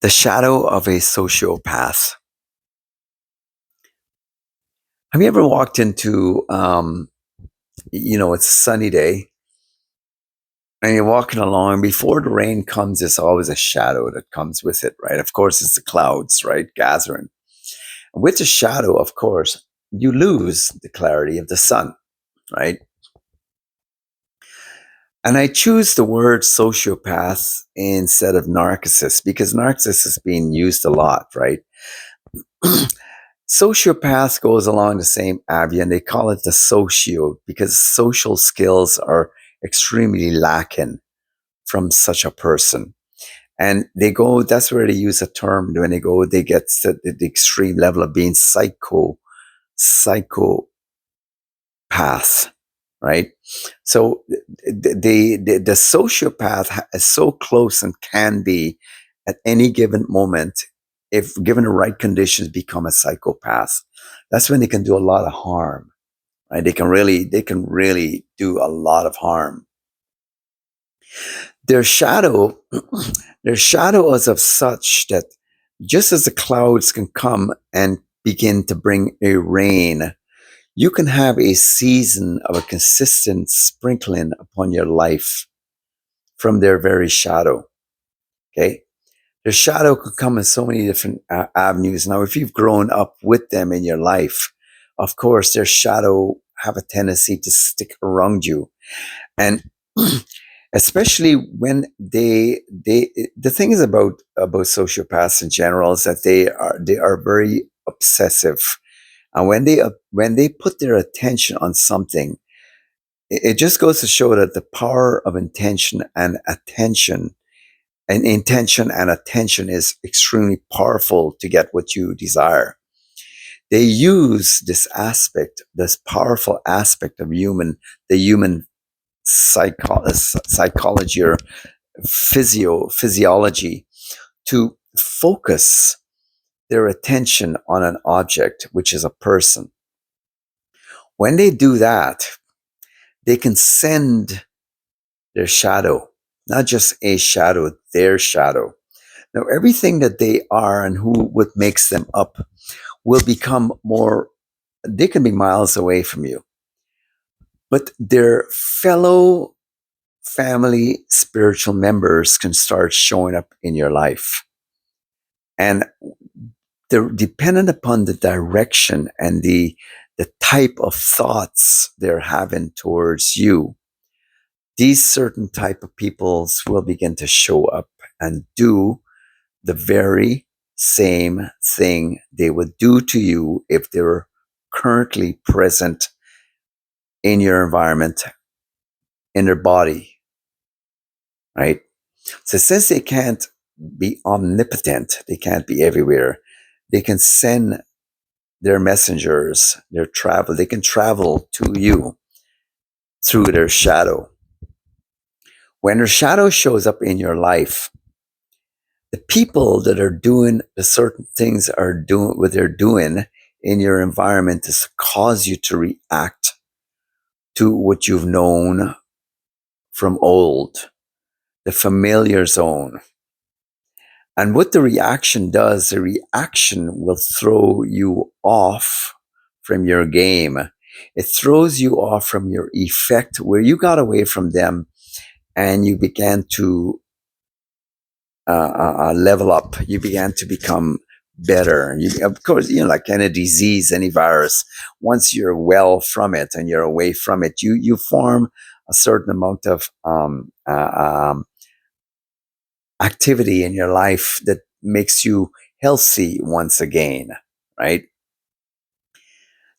The shadow of a sociopath. Have you ever walked into, it's a sunny day and you're walking along, and before the rain comes, there's always a shadow that comes with it, right? Of course, it's the clouds, right? Gathering. And with the shadow, of course, you lose the clarity of the sun, right? And I choose the word sociopath instead of narcissist because narcissist is being used a lot, right? Sociopath goes along the same avenue, and they call it the socio because social skills are extremely lacking from such a person. And they go, that's where they use a term when they get to the extreme level of being psychopath, right? So the sociopath is so close and can be at any given moment, if given the right conditions, become a psychopath. That's when they can do a lot of harm, right? They can really do a lot of harm. Their shadow, their shadow is of such that just as the clouds can come and begin to bring a rain, you can have a season of a consistent sprinkling upon your life from their very shadow. Okay. Their shadow could come in so many different avenues. Now, if you've grown up with them in your life, of course, their shadow have a tendency to stick around you. And especially when the thing is about sociopaths in general is that they are very obsessive. And when they put their attention on something, it just goes to show that the power of intention and attention is extremely powerful to get what you desire. They use this powerful aspect of the human psychology or physiology to focus their attention on an object, which is a person. When they do that, they can send their shadow, not just a shadow, their shadow. Now, everything that they are and what makes them up will become more, they can be miles away from you. But their fellow family spiritual members can start showing up in your life. And they're dependent upon the direction and the type of thoughts they're having towards you. These certain type of peoples will begin to show up and do the very same thing they would do to you if they were currently present in your environment, in their body, right? So since they can't be omnipotent, they can't be everywhere, they can send their messengers, they can travel to you through their shadow. When their shadow shows up in your life, the people that are doing the certain things are doing what they're doing in your environment is to cause you to react to what you've known from old, the familiar zone. And what the reaction does, the reaction will throw you off from your game. It throws you off from your effect where you got away from them and you began to level up. You began to become better. Of course, like any disease, any virus, once you're well from it and you're away from it, you form a certain amount of activity in your life that makes you healthy once again, right?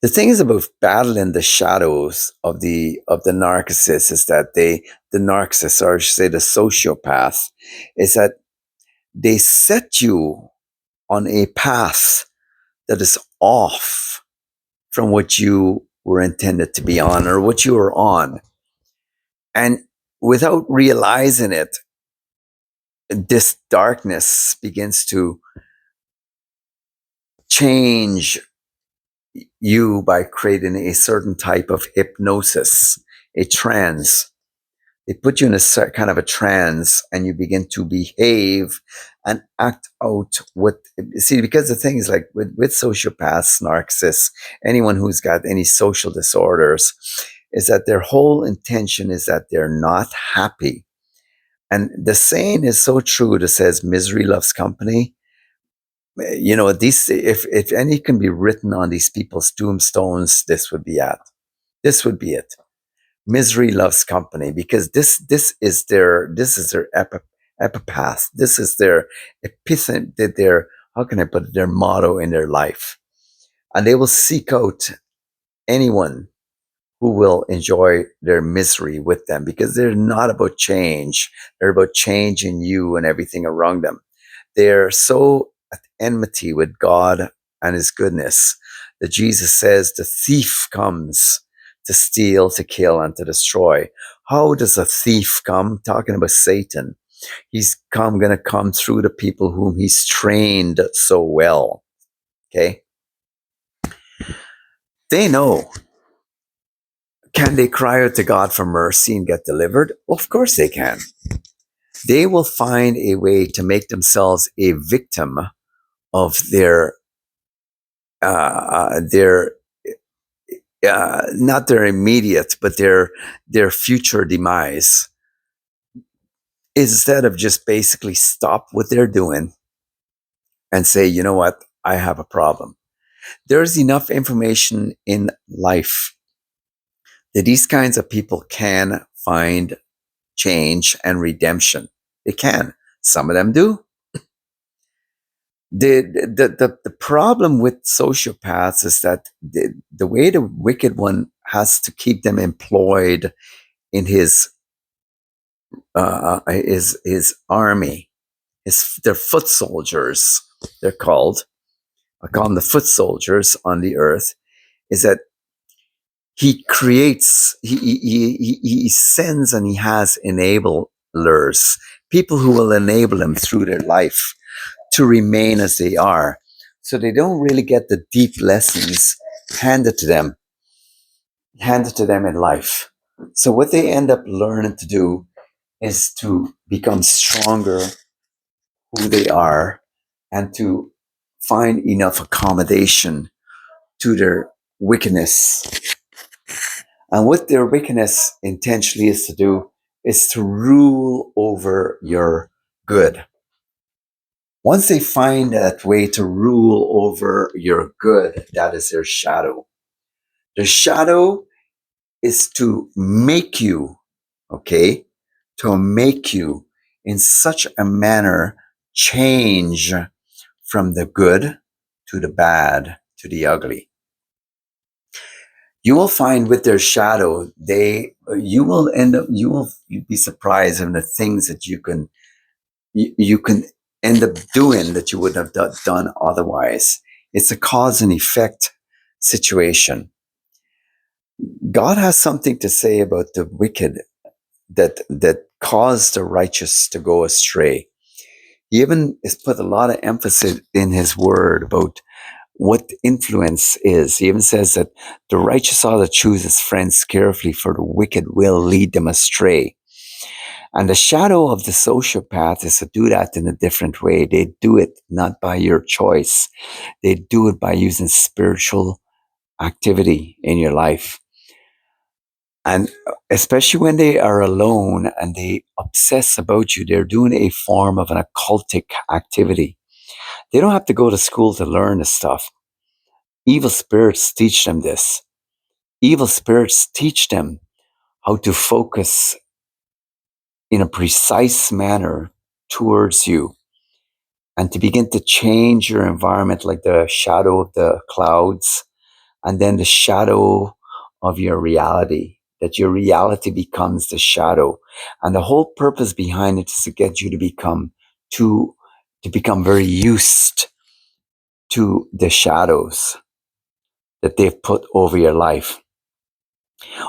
The thing is about battling the shadows of the narcissist is that the narcissist, or I should say the sociopath, is that they set you on a path that is off from what you were intended to be on or what you were on. And without realizing it, this darkness begins to change you by creating a certain type of hypnosis, a trance. They put you in a kind of a trance, and you begin to behave and act out what, see, because the thing is, like with sociopaths, narcissists, anyone who's got any social disorders, is that their whole intention is that they're not happy. And the saying is so true that says misery loves company. You know, these, if any can be written on these people's tombstones, this would be it. This would be it. Misery loves company, because this is their epipath. This is their epithet, their, how can I put it, their motto in their life. And they will seek out anyone who will enjoy their misery with them, because they're not about change. They're about changing you and everything around them. They're so at enmity with God and his goodness that Jesus says the thief comes to steal, to kill, and to destroy. How does a thief come? Talking about Satan. He's going to come through the people whom he's trained so well. Okay? They know. Can they cry out to God for mercy and get delivered? Of course they can. They will find a way to make themselves a victim of their not their immediate, but their future demise, instead of just basically stop what they're doing and say, you know what, I have a problem. There's enough information in life that these kinds of people can find change and redemption. They can. Some of them do. The problem with sociopaths is that the way the wicked one has to keep them employed in his army, their foot soldiers, they're called. I call them the foot soldiers on the earth. Is that he creates, he sends, and he has enablers, people who will enable them through their life to remain as they are. So they don't really get the deep lessons handed to them in life. So what they end up learning to do is to become stronger who they are, and to find enough accommodation to their wickedness. And what their wickedness intentionally is to do is to rule over your good. Once they find that way to rule over your good, that is their shadow. The shadow is to make you, okay, to make you in such a manner change from the good to the bad to the ugly. You will find with their shadow, you will be surprised in the things that you can end up doing that you wouldn't have done otherwise. It's a cause and effect situation. God has something to say about the wicked that cause the righteous to go astray. He even has put a lot of emphasis in his word about what influence is. He even says that the righteous ought to choose his friends carefully, for the wicked will lead them astray. And the shadow of the sociopath is to do that in a different way. They do it not by your choice. They do it by using spiritual activity in your life. And especially when they are alone and they obsess about you, they're doing a form of an occultic activity. They don't have to go to school to learn this stuff. Evil spirits teach them this. Evil spirits teach them how to focus in a precise manner towards you, and to begin to change your environment, like the shadow of the clouds, and then the shadow of your reality, that your reality becomes the shadow. And the whole purpose behind it is to get you to become very used to the shadows that they've put over your life.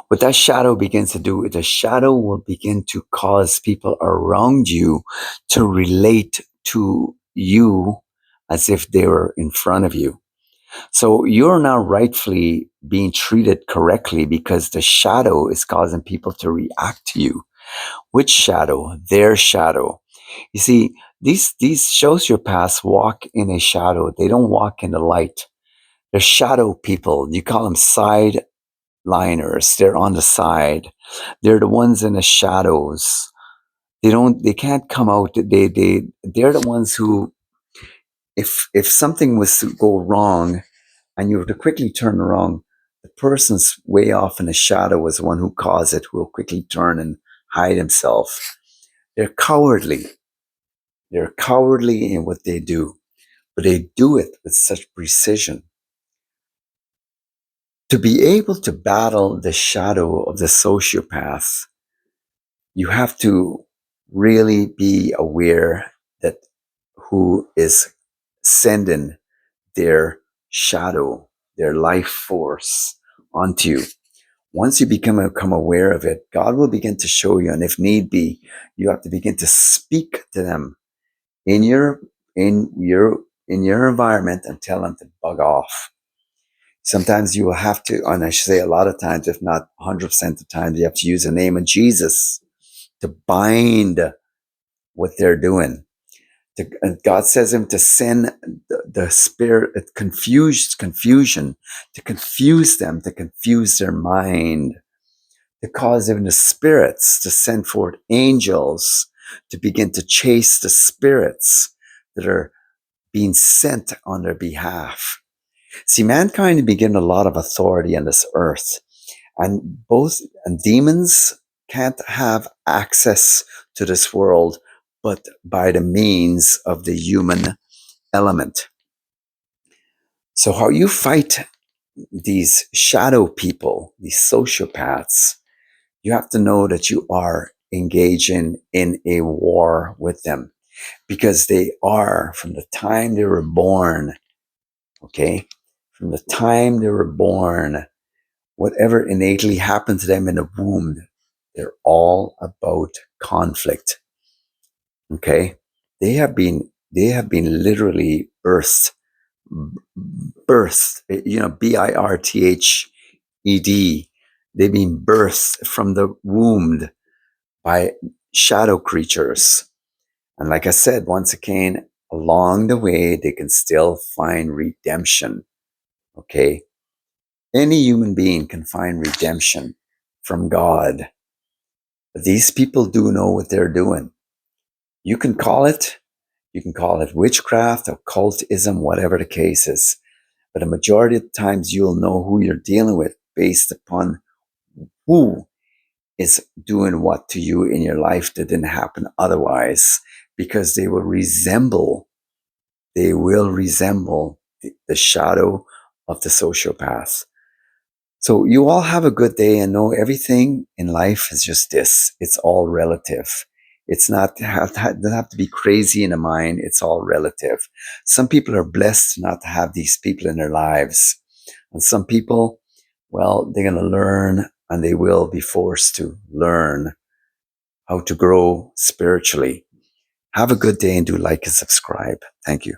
What that shadow begins to do, the shadow will begin to cause people around you to relate to you as if they were in front of you. So you're now rightfully being treated correctly, because the shadow is causing people to react to you. Which shadow? Their shadow. You see, these sociopaths walk in a shadow. They don't walk in the light. They're shadow people. You call them side liners. They're on the side. They're the ones in the shadows. They can't come out. They're the ones who, if something was to go wrong and you were to quickly turn around, the person's way off in the shadow was the one who caused it, who will quickly turn and hide himself. They're cowardly. They're cowardly in what they do, but they do it with such precision. To be able to battle the shadow of the sociopath, you have to really be aware that who is sending their shadow, their life force onto you. Once you become aware of it, God will begin to show you, and if need be, you have to begin to speak to them in your environment and tell them to bug off. Sometimes you will have to, and I should say a lot of times, if not 100% of the time, you have to use the name of Jesus to bind what they're doing. And God says him to send the spirit confusion, to confuse them, to confuse their mind, to cause even the spirits to send forth angels to begin to chase the spirits that are being sent on their behalf. See, mankind has been given a lot of authority on this earth, and demons can't have access to this world but by the means of the human element. So, how you fight these shadow people, these sociopaths, you have to know that you are engaging in a war with them because they are, from the time they were born, okay, from the time they were born, whatever innately happened to them in the womb, they're all about conflict. Okay, they have been literally birthed. birthed. They've been birthed from the womb by shadow creatures. And like I said, once again, along the way, they can still find redemption. Okay, any human being can find redemption from God. But these people do know what they're doing. You can call it, you can call it witchcraft, occultism, whatever the case is. But the majority of the times you'll know who you're dealing with based upon who is doing what to you in your life that didn't happen otherwise, because they will resemble the shadow of the sociopath. So you all have a good day and know everything in life is just this. It's all relative. It's not doesn't have to be crazy in the mind. It's all relative. Some people are blessed not to have these people in their lives. And some people, well, they're going to learn and they will be forced to learn how to grow spiritually. Have a good day and do like and subscribe. Thank you.